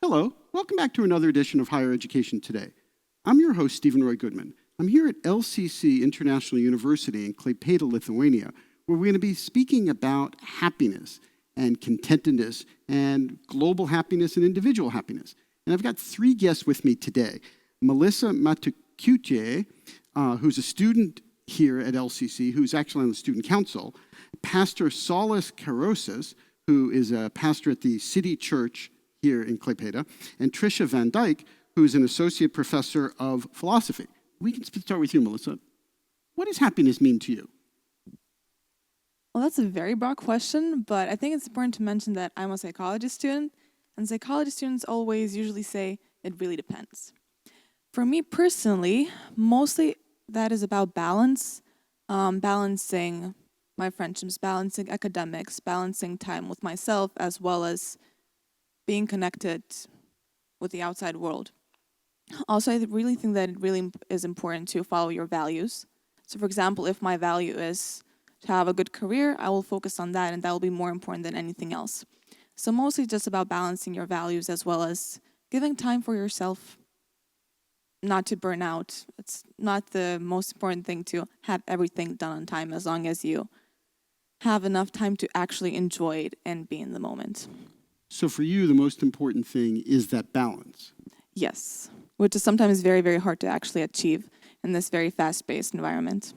Hello, welcome back to another edition of Higher Education Today. I'm your host, Stephen Roy Goodman. I'm here at LCC International University in Klaipeda, Lithuania, where we're going to be speaking about happiness and contentedness and global happiness and individual happiness. And I've got three guests with me today. Melisa Matukaityte, who's a student here at LCC, who's actually on the student council, Pastor Saulius Karosas, who is a pastor at the City Church here in Klaipeda, and Tricia Van Dyke, who's an associate professor of philosophy. We can start with you, Melisa. What does happiness mean to you? Well, that's a very broad question, but I think it's important to mention that I'm a psychology student, and psychology students always usually say it really depends. For me personally, mostly that is about balance, balancing my friendships, balancing academics, balancing time with myself, as well as being connected with the outside world. Also, I really think that it really is important to follow your values. So, for example, if my value is to have a good career, I will focus on that, and that will be more important than anything else. So mostly just about balancing your values as well as giving time for yourself, not to burn out. It's not the most important thing to have everything done on time, as long as you have enough time to actually enjoy it and be in the moment. So for you, the most important thing is that balance. Yes, which is sometimes very, very hard to actually achieve in this very fast-paced environment.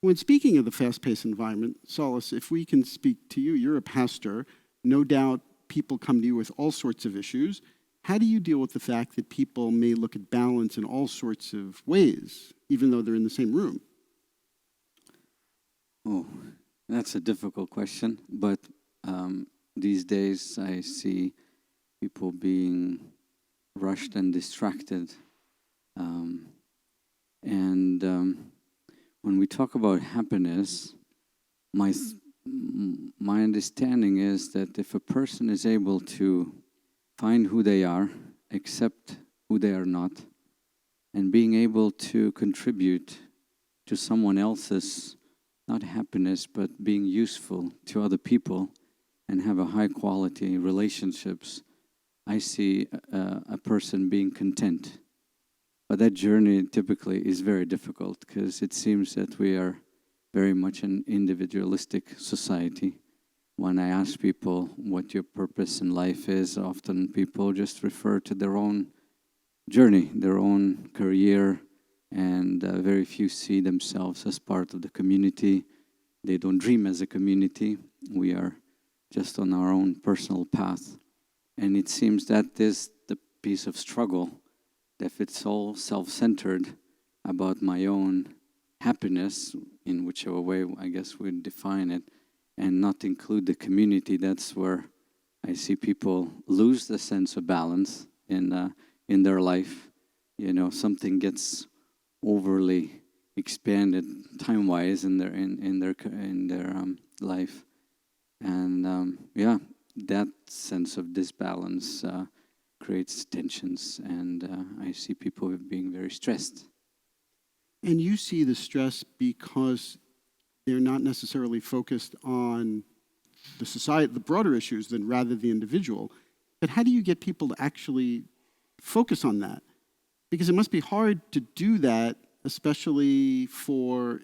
When speaking of the fast-paced environment, Saulius, if we can speak to you, you're a pastor. No doubt people come to you with all sorts of issues. How do you deal with the fact that people may look at balance in all sorts of ways, even though they're in the same room? Oh, that's a difficult question, but these days I see people being rushed and distracted. When we talk about happiness, my understanding is that if a person is able to find who they are, accept who they are not, and being able to contribute to someone else's, not happiness, but being useful to other people and have a high quality relationships, I see a person being content. But that journey typically is very difficult because it seems that we are very much an individualistic society. When I ask people what your purpose in life is, often people just refer to their own journey, their own career, and very few see themselves as part of the community. They don't dream as a community. We are just on our own personal path. And it seems that is the piece of struggle, that if it's all self-centered about my own happiness, in whichever way I guess we'd define it, and not include the community, that's where I see people lose the sense of balance in their life. You know, something gets overly expanded time-wise in their life, and that sense of disbalance creates tensions, and I see people being very stressed. And you see the stress because they're not necessarily focused on the society, the broader issues, than rather the individual. But how do you get people to actually focus on that? Because it must be hard to do that, especially for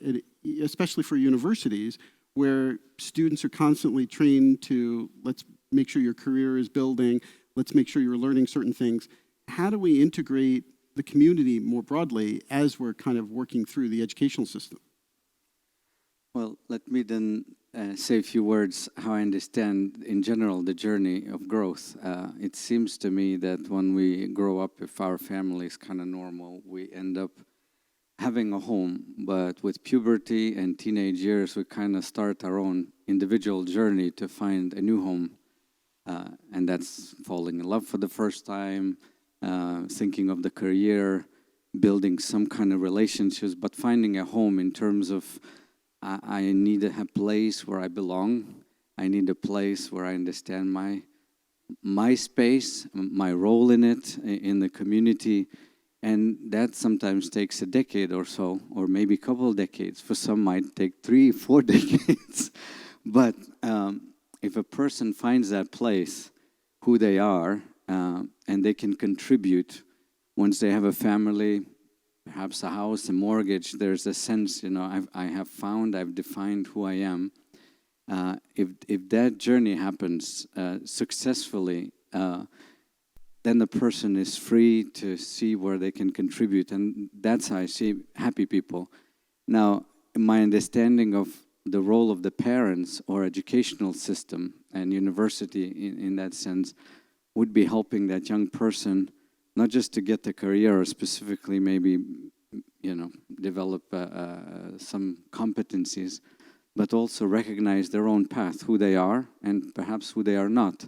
universities, where students are constantly trained to, let's make sure your career is building, let's make sure you're learning certain things. How do we integrate the community more broadly as we're kind of working through the educational system? Well, let me then say a few words how I understand in general the journey of growth. It seems to me that when we grow up, if our family is kind of normal, we end up having a home. But with puberty and teenage years, we kind of start our own individual journey to find a new home. And that's falling in love for the first time, thinking of the career, building some kind of relationships, but finding a home in terms of I need a place where I belong. I need a place where I understand my space, my role in it, in the community. And that sometimes takes a decade or so, or maybe a couple of decades. For some might take 3-4 decades. But if a person finds that place, who they are, and they can contribute once they have a family, perhaps a house, a mortgage. There's a sense, I've defined who I am. If that journey happens successfully, then the person is free to see where they can contribute, and that's how I see happy people. Now, my understanding of the role of the parents or educational system and university in that sense would be helping that young person not just to get the career or specifically maybe, develop some competencies, but also recognize their own path, who they are and perhaps who they are not.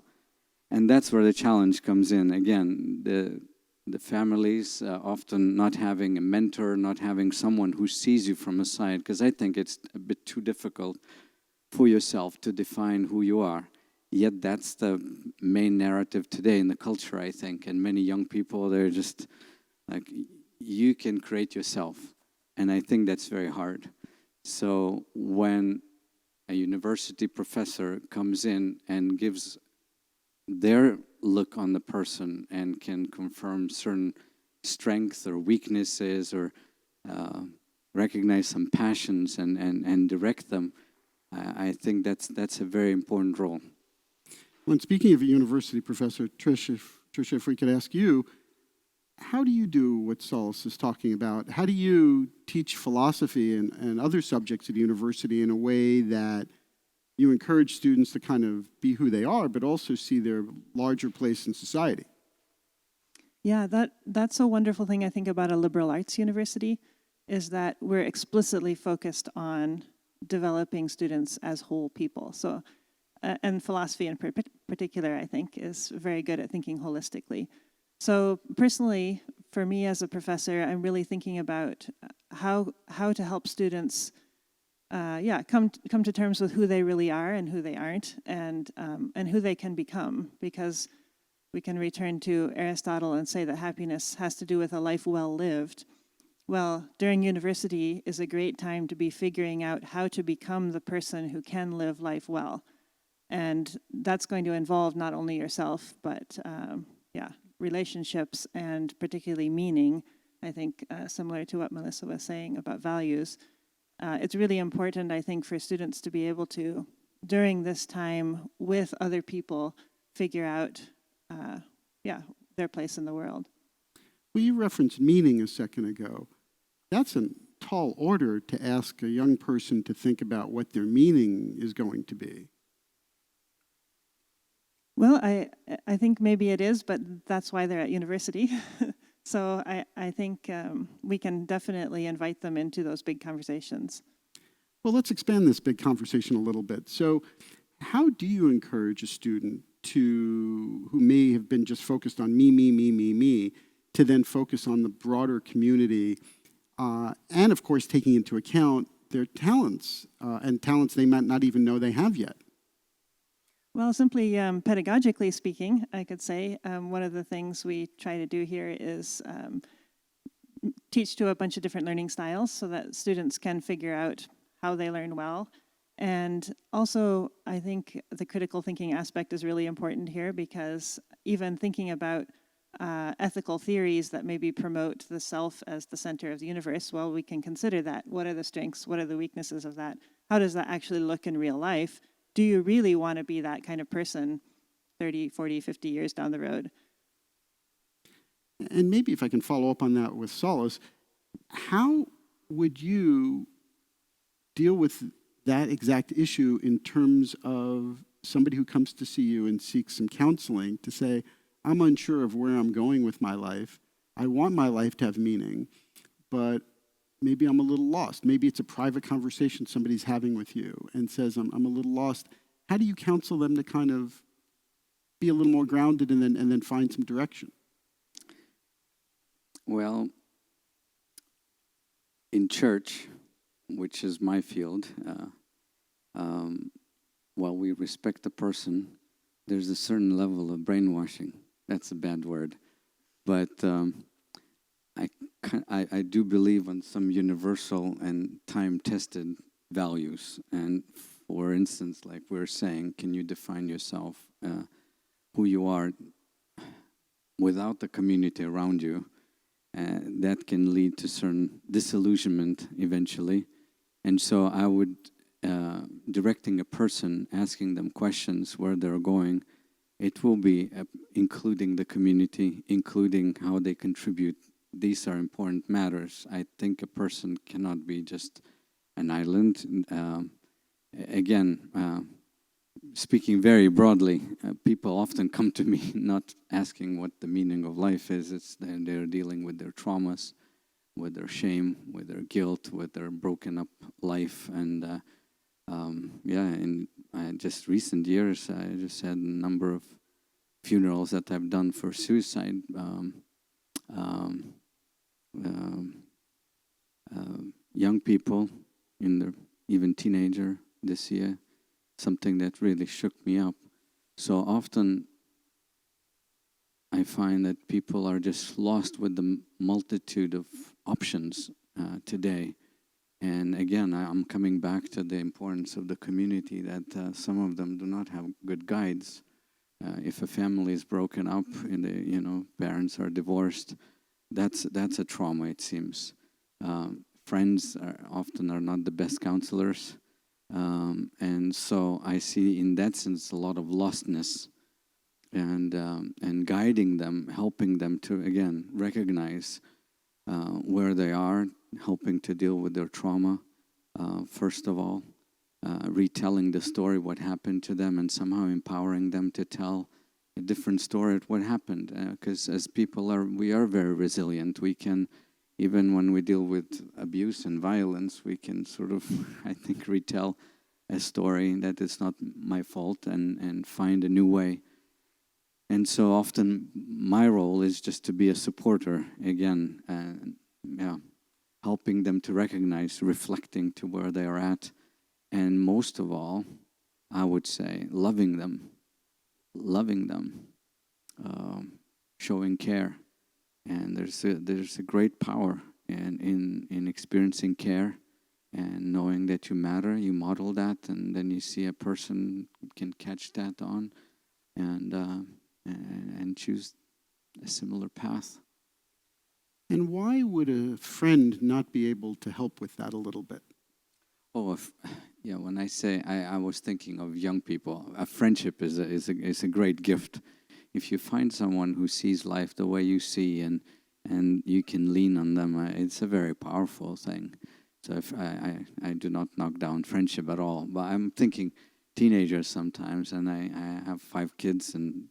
And that's where the challenge comes in. Again, the families often not having a mentor, not having someone who sees you from a side, because I think it's a bit too difficult for yourself to define who you are. Yet that's the main narrative today in the culture, I think. And many young people, they're just like, you can create yourself. And I think that's very hard. So when a university professor comes in and gives their look on the person and can confirm certain strengths or weaknesses or recognize some passions and direct them, I think that's a very important role. When speaking of a university professor, Tricia, if we could ask you, how do you do what Saulius is talking about? How do you teach philosophy and other subjects at university in a way that you encourage students to kind of be who they are, but also see their larger place in society? Yeah, that's a wonderful thing I think about a liberal arts university, is that we're explicitly focused on developing students as whole people. So, and philosophy in particular, I think, is very good at thinking holistically. So personally, for me as a professor, I'm really thinking about how to help students come to terms with who they really are and who they aren't, and who they can become, because we can return to Aristotle and say that happiness has to do with a life well lived. Well, during university is a great time to be figuring out how to become the person who can live life well. And that's going to involve not only yourself, but relationships and particularly meaning. I think similar to what Melisa was saying about values. It's really important, I think, for students to be able to, during this time with other people, figure out, their place in the world. Well, you referenced meaning a second ago. That's a tall order to ask a young person to think about what their meaning is going to be. Well, I think maybe it is, but that's why they're at university. So I think we can definitely invite them into those big conversations. Well, let's expand this big conversation a little bit. So how do you encourage a student who may have been just focused on me, to then focus on the broader community, and of course taking into account their talents, and talents they might not even know they have yet? Well, simply pedagogically speaking, I could say one of the things we try to do here is teach to a bunch of different learning styles so that students can figure out how they learn well. And also, I think the critical thinking aspect is really important here, because even thinking about ethical theories that maybe promote the self as the center of the universe, well, we can consider that. What are the strengths? What are the weaknesses of that? How does that actually look in real life? Do you really want to be that kind of person 30, 40, 50 years down the road? And maybe if I can follow up on that with Saulius, how would you deal with that exact issue in terms of somebody who comes to see you and seeks some counseling to say, I'm unsure of where I'm going with my life. I want my life to have meaning, but maybe I'm a little lost. Maybe it's a private conversation somebody's having with you and says, I'm a little lost. How do you counsel them to kind of be a little more grounded and then find some direction? Well, in church, which is my field, while we respect the person, there's a certain level of brainwashing. That's a bad word. But I do believe on some universal and time-tested values. And for instance, like we're saying, can you define yourself, who you are? without the community around you, that can lead to certain disillusionment eventually. And so I would, directing a person, asking them questions where they're going, it will be including the community, including how they contribute. These are important matters. I think a person cannot be just an island. Again, speaking very broadly, people often come to me not asking what the meaning of life is. It's they're dealing with their traumas, with their shame, with their guilt, with their broken up life. And in just recent years, I just had a number of funerals that I've done for suicide. Young people, in their even teenager this year, something that really shook me up. So often I find that people are just lost with the multitude of options today. And again, I'm coming back to the importance of the community, that some of them do not have good guides. If a family is broken up and parents are divorced, that's a trauma, it seems. Friends often are not the best counselors. And so I see in that sense a lot of lostness, and guiding them, helping them to, again, recognize where they are, helping to deal with their trauma, first of all, retelling the story, what happened to them, and somehow empowering them to tell a different story of what happened. Because as people we are very resilient. We can, even when we deal with abuse and violence, we can sort of, I think, retell a story that it's not my fault, and find a new way. And so often my role is just to be a supporter, again, helping them to recognize, reflecting to where they are at, and most of all, I would say, loving them, showing care. And there's a great power in experiencing care and knowing that you matter. You model that, and then you see a person can catch that on and choose a similar path. And why would a friend not be able to help with that a little bit? When I say, I was thinking of young people. A friendship is a great gift. If you find someone who sees life the way you see, and you can lean on them, it's a very powerful thing. So if I do not knock down friendship at all, but I'm thinking teenagers sometimes, and I have 5 kids, and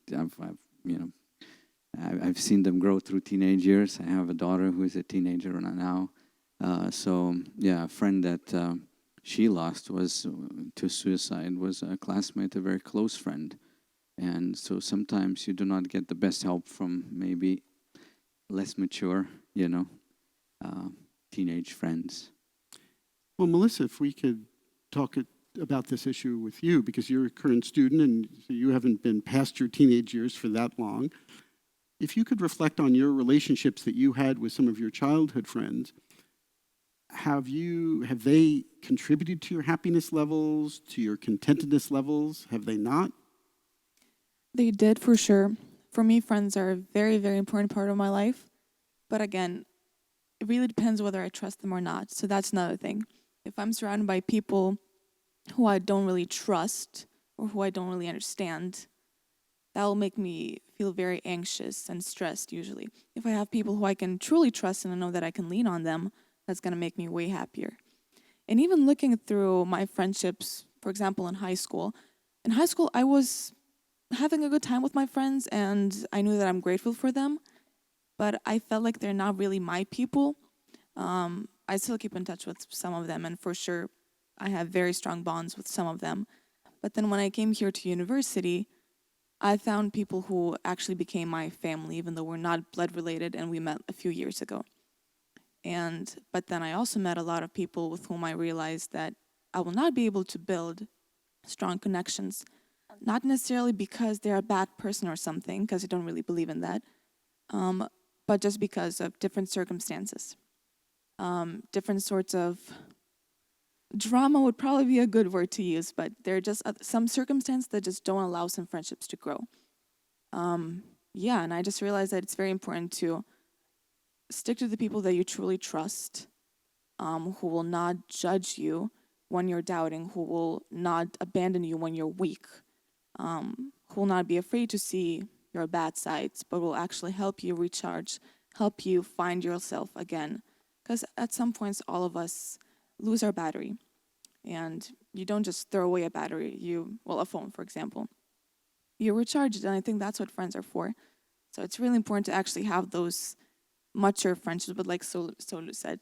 I've seen them grow through teenage years. I have a daughter who is a teenager now. A friend that she lost to suicide was a classmate, a very close friend. And so sometimes you do not get the best help from maybe less mature, teenage friends. Well, Melisa, if we could talk about this issue with you, because you're a current student and you haven't been past your teenage years for that long. If you could reflect on your relationships that you had with some of your childhood friends, have they contributed to your happiness levels, to your contentedness levels? Have they not? They did, for sure. For me, friends are a very, very important part of my life. But again, it really depends whether I trust them or not. So that's another thing. If I'm surrounded by people who I don't really trust or who I don't really understand, that will make me feel very anxious and stressed usually. If I have people who I can truly trust and I know that I can lean on them, that's going to make me way happier. And even looking through my friendships, for example, in high school I was having a good time with my friends and I knew that I'm grateful for them, but I felt like they're not really my people. I still keep in touch with some of them, and for sure I have very strong bonds with some of them. But then when I came here to university, I found people who actually became my family, even though we're not blood related and we met a few years ago. But then I also met a lot of people with whom I realized that I will not be able to build strong connections, not necessarily because they're a bad person or something, because I don't really believe in that, but just because of different circumstances. Different sorts of drama would probably be a good word to use, but there are just some circumstances that just don't allow some friendships to grow. Yeah, and I just realized that it's very important to stick to the people that you truly trust, who will not judge you when you're doubting, who will not abandon you when you're weak, who will not be afraid to see your bad sides, but will actually help you recharge, help you find yourself again. Because at some points, all of us lose our battery. And you don't just throw away a battery, a phone, for example. You recharge it, and I think that's what friends are for. So it's really important to actually have those mature friendships, but like Saulius said,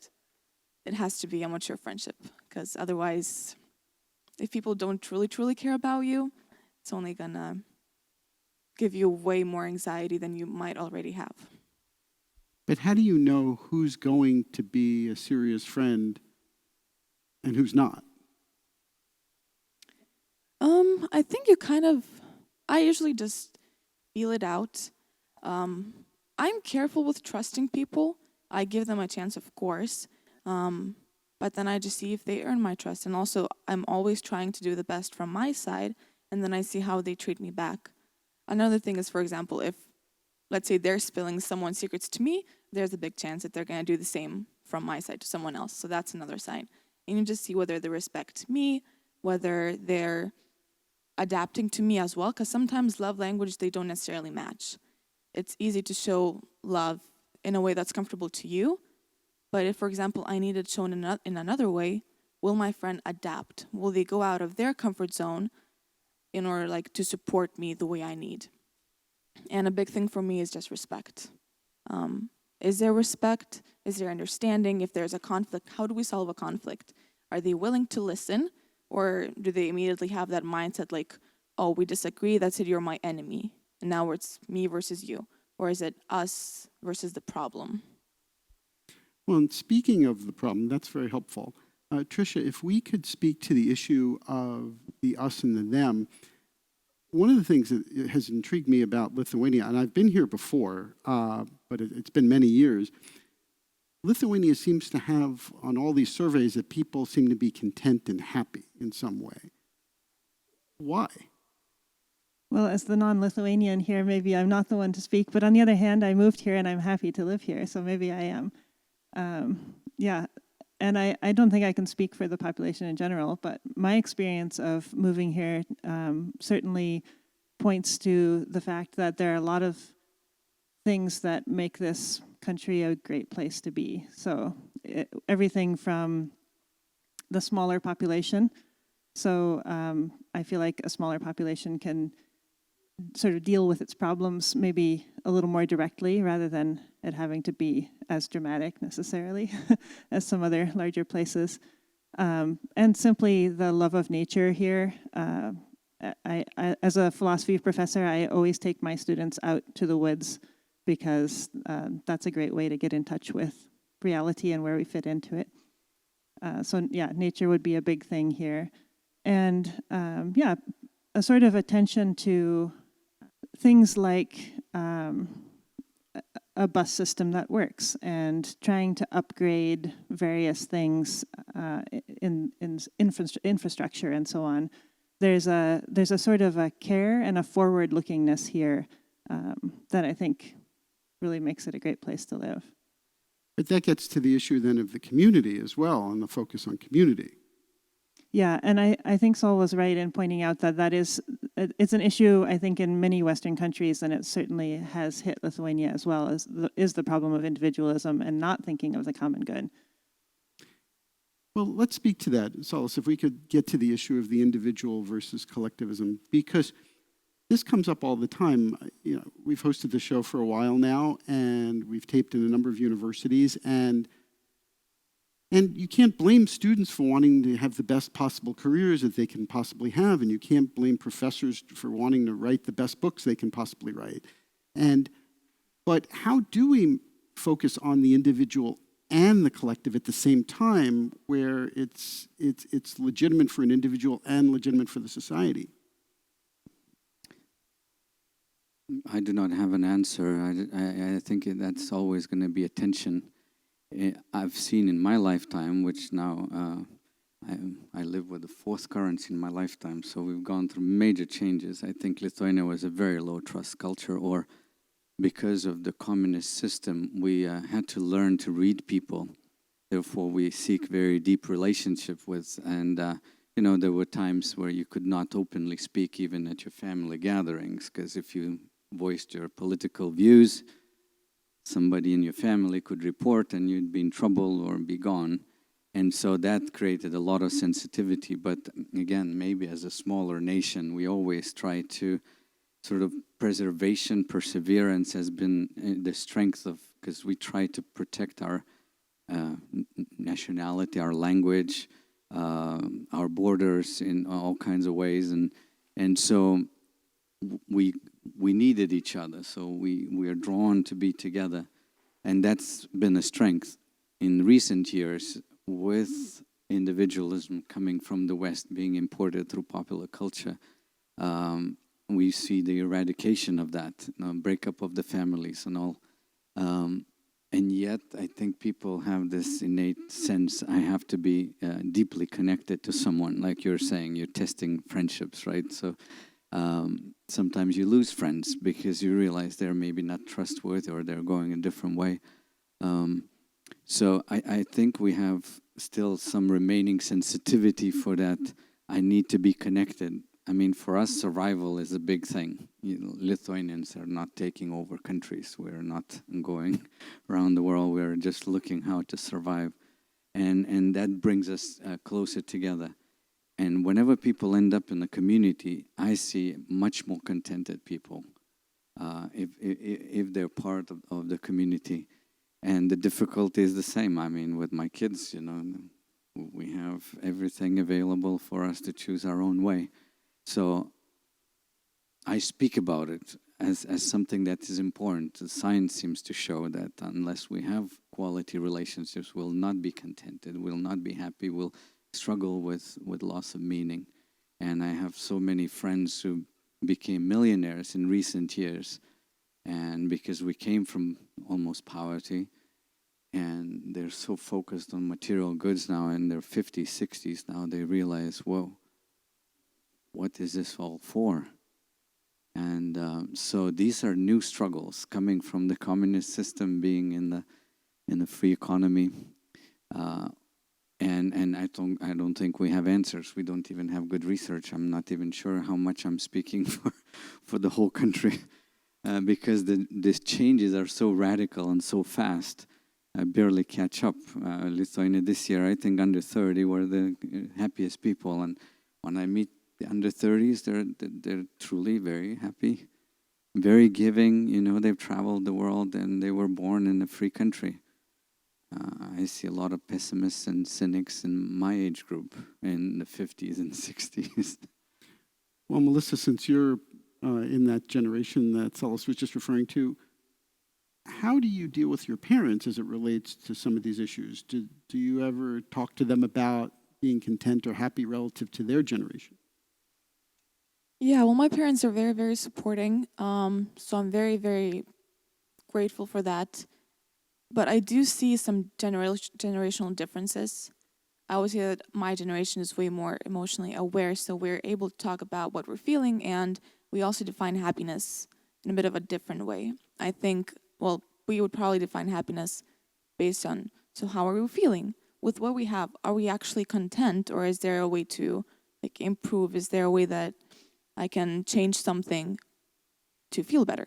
it has to be a mature friendship, because otherwise, if people don't truly care about you, it's only gonna give you way more anxiety than you might already have. But how do you know who's going to be a serious friend and who's not? I think I usually just feel it out. I'm careful with trusting people. I give them a chance, of course. But then I just see if they earn my trust. And also, I'm always trying to do the best from my side, and then I see how they treat me back. Another thing is, for example, if, let's say, they're spilling someone's secrets to me, there's a big chance that they're going to do the same from my side to someone else. So that's another sign. And you just see whether they respect me, whether they're adapting to me as well, because sometimes love language, they don't necessarily match. It's easy to show love in a way that's comfortable to you, but if, for example, I need it shown in another way, will my friend adapt? Will they go out of their comfort zone in order to support me the way I need? And a big thing for me is just respect. Is there respect? Is there understanding? If there's a conflict, how do we solve a conflict? Are they willing to listen? Or do they immediately have that mindset like, oh, we disagree, that's it, you're my enemy. And now it's me versus you. Or is it us versus the problem? Well, and speaking of the problem, that's very helpful. Tricia, if we could speak to the issue of the us and the them, one of the things that has intrigued me about Lithuania, and I've been here before, but it's been many years, Lithuania seems to have, on all these surveys, that people seem to be content and happy in some way. Why? Well, as the non-Lithuanian here, maybe I'm not the one to speak, but on the other hand, I moved here and I'm happy to live here, so maybe I am. And I don't think I can speak for the population in general, but my experience of moving here certainly points to the fact that there are a lot of things that make this country a great place to be. So everything from the smaller population. So I feel like a smaller population can sort of deal with its problems maybe a little more directly rather than it having to be as dramatic necessarily as some other larger places. And simply the love of nature here. I, as a philosophy professor, I always take my students out to the woods because that's a great way to get in touch with reality and where we fit into it. So yeah, nature would be a big thing here. And a sort of attention to things like a bus system that works and trying to upgrade various things in infrastructure and so on. There's a sort of a care and a forward-lookingness here that I think really makes it a great place to live. But that gets to the issue then of the community as well, and the focus on community. Yeah, and I think Saul was right in pointing out that it's an issue, I think, in many Western countries, and it certainly has hit Lithuania as well, is the problem of individualism and not thinking of the common good. Well, let's speak to that, Saulius, if we could get to the issue of the individual versus collectivism, because this comes up all the time. You know, we've hosted the show for a while now, and we've taped in a number of universities, and you can't blame students for wanting to have the best possible careers that they can possibly have, and you can't blame professors for wanting to write the best books they can possibly write. But how do we focus on the individual and the collective at the same time, where it's legitimate for an individual and legitimate for the society? I do not have an answer. I think that's always going to be a tension. I've seen in my lifetime, which now I live with the fourth currency in my lifetime, so we've gone through major changes. I think Lithuania was a very low trust culture, or because of the communist system, we had to learn to read people. Therefore, we seek very deep relationship with, and there were times where you could not openly speak even at your family gatherings, because if you voiced your political views, somebody in your family could report and you'd be in trouble or be gone. And so that created a lot of sensitivity. But again, maybe as a smaller nation, we always try to sort of perseverance has been the strength of, because we try to protect our nationality, our language, our borders in all kinds of ways. And so we needed each other. So we are drawn to be together. And that's been a strength. In recent years, with individualism coming from the West being imported through popular culture, we see the eradication of that, breakup of the families and all. And yet, I think people have this innate sense, I have to be deeply connected to someone. Like you're saying, you're testing friendships, right? So sometimes you lose friends because you realize they're maybe not trustworthy or they're going a different way. So I think we have still some remaining sensitivity for that. I need to be connected. I mean, for us, survival is a big thing. Lithuanians are not taking over countries. We're not going around the world. We're just looking how to survive. And that brings us closer together. And whenever people end up in a community, I see much more contented people if they're part of the community. And the difficulty is the same. I mean, with my kids, we have everything available for us to choose our own way. So I speak about it as something that is important. The science seems to show that unless we have quality relationships, we'll not be contented, we'll not be happy, we'll struggle with loss of meaning. And I have so many friends who became millionaires in recent years, and because we came from almost poverty, and they're so focused on material goods now in their 50s, 60s now, they realize, whoa, what is this all for? And so these are new struggles coming from the communist system, being in the free economy, and I don't think we have answers. We don't even have good research. I'm not even sure how much I'm speaking for the whole country, because these changes are so radical and so fast. I barely catch up. Lithuania this year, I think under 30 were the happiest people, and when I meet the under 30s, they're truly very happy, very giving. They've traveled the world and they were born in a free country. I see a lot of pessimists and cynics in my age group in the 50s and 60s. Well, Melisa, since you're in that generation that Saulius was just referring to, how do you deal with your parents as it relates to some of these issues? Do you ever talk to them about being content or happy relative to their generation? Yeah, well, my parents are very, very supporting. So I'm very, very grateful for that. But I do see some generational differences. I always say that my generation is way more emotionally aware, so we're able to talk about what we're feeling, and we also define happiness in a bit of a different way. I think, we would probably define happiness based on, so how are we feeling? With what we have, are we actually content, or is there a way to improve? Is there a way that I can change something to feel better?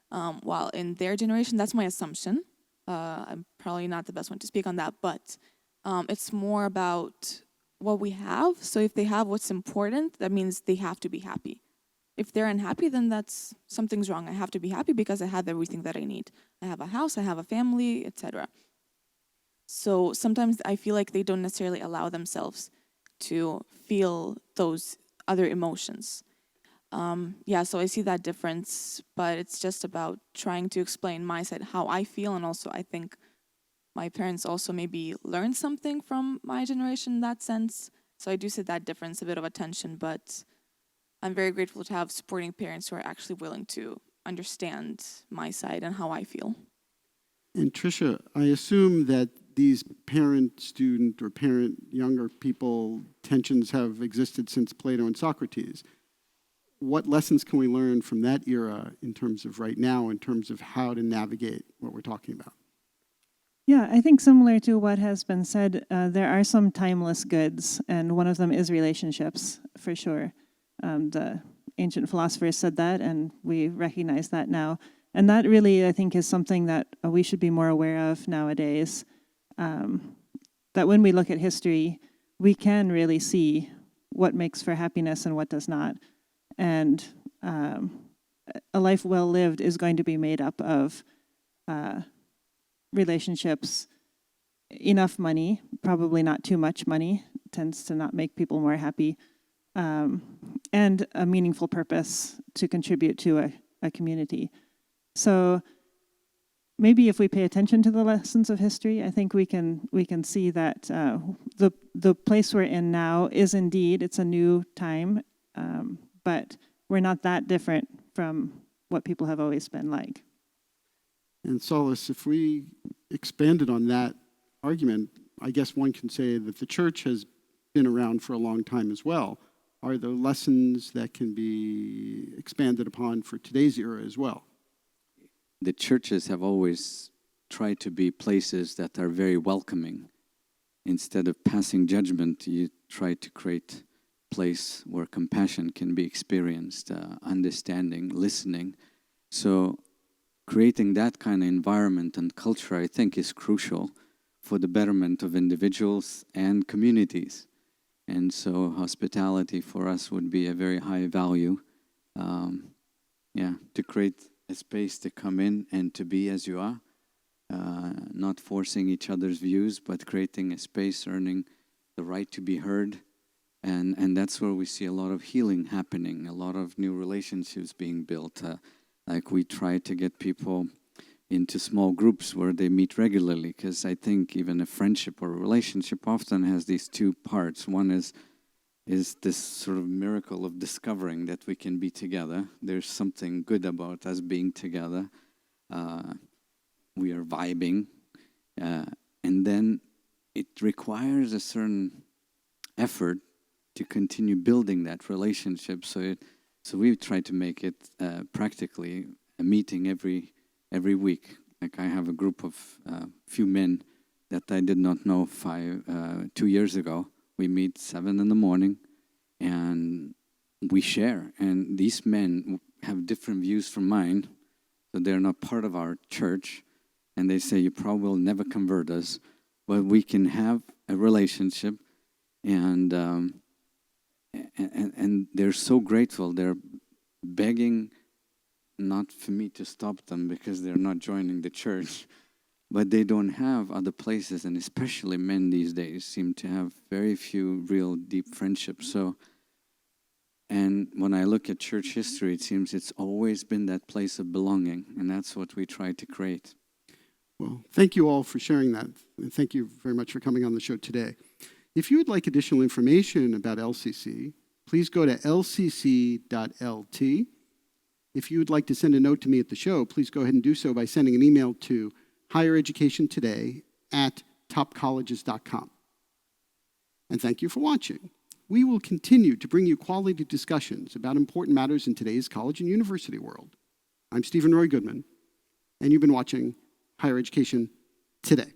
While in their generation, that's my assumption. I'm probably not the best one to speak on that, but it's more about what we have. So if they have what's important, that means they have to be happy. If they're unhappy, then that's something's wrong. I have to be happy because I have everything that I need. I have a house, I have a family, etc. So sometimes I feel like they don't necessarily allow themselves to feel those other emotions. So I see that difference, but it's just about trying to explain my side, how I feel, and also I think my parents also maybe learned something from my generation in that sense. So I do see that difference, a bit of a tension, but I'm very grateful to have supporting parents who are actually willing to understand my side and how I feel. And Tricia, I assume that these parent-student or parent-younger people tensions have existed since Plato and Socrates. what lessons can we learn from that era in terms of right now, in terms of how to navigate what we're talking about? Yeah, I think similar to what has been said, there are some timeless goods, and one of them is relationships, for sure. The ancient philosophers said that, and we recognize that now. And that really, I think, is something that we should be more aware of nowadays. That when we look at history, we can really see what makes for happiness and what does not. And a life well lived is going to be made up of relationships, enough money, probably not too much money, tends to not make people more happy, and a meaningful purpose to contribute to a community. So maybe if we pay attention to the lessons of history, I think we can see that the place we're in now is indeed, it's a new time, but we're not that different from what people have always been like. And Saulius, if we expanded on that argument, I guess one can say that the church has been around for a long time as well. Are there lessons that can be expanded upon for today's era as well? The churches have always tried to be places that are very welcoming. Instead of passing judgment, you try to create a place where compassion can be experienced, understanding, listening. So creating that kind of environment and culture, I think, is crucial for the betterment of individuals and communities. And so hospitality for us would be a very high value, to create a space to come in and to be as you are, not forcing each other's views, but creating a space, earning the right to be heard. And that's where we see a lot of healing happening, a lot of new relationships being built. Like we try to get people into small groups where they meet regularly, because I think even a friendship or a relationship often has these two parts. One is this sort of miracle of discovering that we can be together. There's something good about us being together. We are vibing. And then it requires a certain effort to continue building that relationship. So we try to make it practically a meeting every week. Like I have a group of few men that I did not know 2 years ago. We meet 7 a.m. and we share. And these men have different views from mine, so they're not part of our church. And they say, you probably will never convert us, but we can have a relationship. And they're so grateful. They're begging not for me to stop them because they're not joining the church, but they don't have other places, and especially men these days seem to have very few real deep friendships. So, and when I look at church history, it seems it's always been that place of belonging, and that's what we try to create. Well, thank you all for sharing that, and thank you very much for coming on the show today. If you would like additional information about LCC, please go to lcc.lt. If you would like to send a note to me at the show, please go ahead and do so by sending an email to highereducationtoday@topcolleges.com. And thank you for watching. We will continue to bring you quality discussions about important matters in today's college and university world. I'm Stephen Roy Goodman, and you've been watching Higher Education Today.